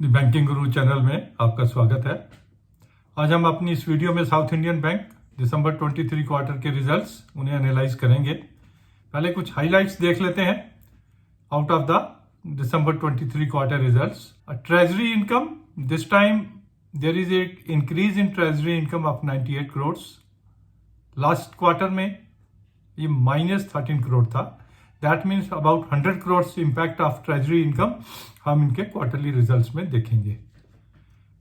Banking गुरु channel में आपका स्वागत है। आज हम अपनी इस वीडियो में South Indian Bank December 23 quarter के रिजल्ट्स उन्हें एनालाइज करेंगे। पहले कुछ हाइलाइट्स देख लेते हैं out of the December 23 quarter results. Treasury income, this time there is a increase in treasury income of 98 crore. Last quarter में ये -13 करोड़ था। That means about 100 crore impact of treasury income हम इनके क्वार्टरली रिजल्ट्स में देखेंगे।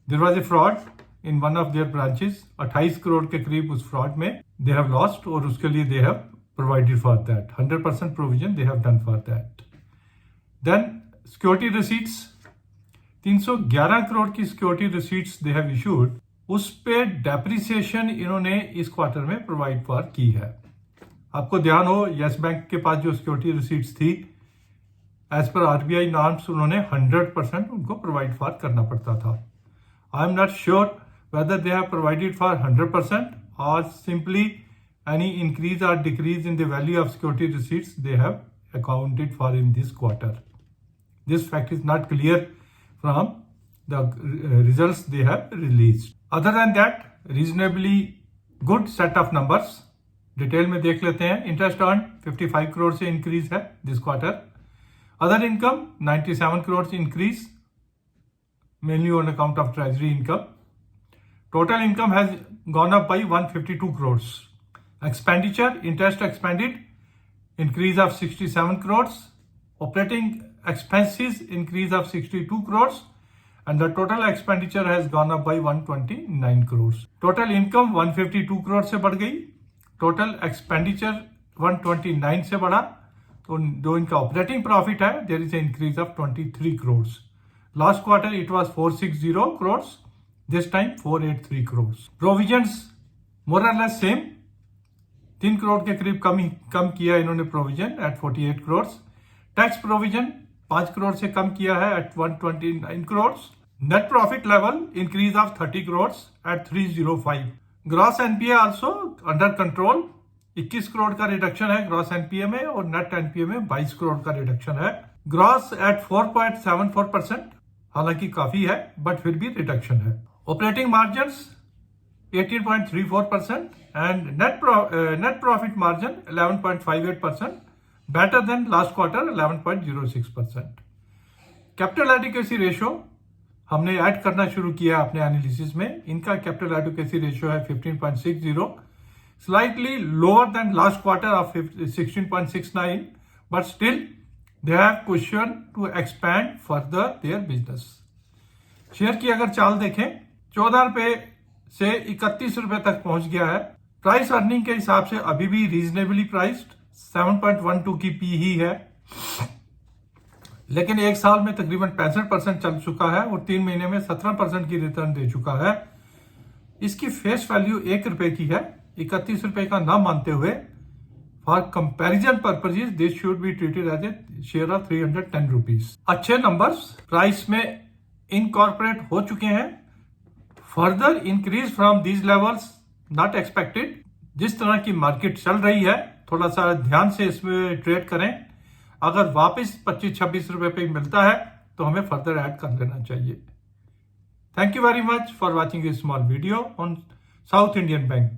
There was a fraud in one of their branches, 28 crore के करीब उस फ्रॉड में दे हैव लॉस्ट और उसके लिए they have provided for that 100% provision they have done for that. Then security receipts, 311 crore की security receipts they have issued, उस पे डेप्रिसिएशन इन्होंने इस क्वार्टर में प्रोवाइड फॉर की है। आपको ध्यान हो यस बैंक के पास जो सिक्योरिटी रिसीट्स थी एज पर आरबीआई नॉर्म्स उन्होंने 100% उनको प्रोवाइड फॉर करना पड़ता था। I am not sure whether they have provided for 100% और सिंपली एनी इंक्रीज और decrease in the value of security receipts they have accounted for in this quarter. This fact is not clear from the results they have released. Other than that reasonably good set of numbers. Detail में देख लेते हैं। Interest earn 55 crore से increase है this quarter. Other income 97 crore से increase mainly on account of treasury income. Total income has gone up by 152 crore. Expenditure, interest expended increase of 67 crore. Operating expenses increase of 62 crore and the total expenditure has gone up by 129 crores. Total income 152 crore से बढ़ गई, total expenditure 129 से बढ़ा, तो जो इनका operating profit है there is increase of 23 crore. Last quarter it was 460 crore, this time 483 crore. Provisions more or less same, 3 crore के करीब कम किया इन्होंने provision at 48 crore. Tax provision 5 crore से कम किया है at 129 crore. Net profit level increase of 30 crore at 305। Gross NPA also under control, 21 crore का रिडक्शन है ग्रॉस एनपीए में और नेट एनपीए में 22 करोड़ का रिडक्शन है। ग्रॉस एट 4.74%, हालांकि काफी है बट फिर भी रिडक्शन है। Operating margins 18.34% and net profit margin 11.58%, better than last quarter 11.06%। Capital adequacy ratio हमने ऐड करना शुरू किया अपने एनालिसिस में। इनका कैपिटल एडिक्वेसी रेशियो है 15.60, slightly lower than last quarter of 16.69, but still they have question to expand further their business. Share की अगर चाल देखें 14 रुपए से 31 रुपए तक पहुंच गया है। प्राइस अर्निंग के हिसाब से अभी भी रीजनेबली प्राइस्ड 7.12 की पी ही है, लेकिन एक साल में तकरीबन 65% चल चुका है और 3 महीने में 17% की रिटर्न दे चुका है। इसकी फेस वैल्यू 1 रुपए की है। 31 रुपए का ना मानते हुए for comparison purposes this should be treated as a share of 310 rupees. अच्छे नंबर्स प्राइस में इनकॉर्पोरेट हो चुके हैं। Further increase from these levels not expected. जिस तरह की मार्केट चल रही है थोड़ा सा ध्यान से इसमें ट्रेड करें। अगर वापस 25-26 रुपए पे मिलता है तो हमें फर्दर ऐड कर लेना चाहिए। Thank you very much for watching this small video on south Indian bank.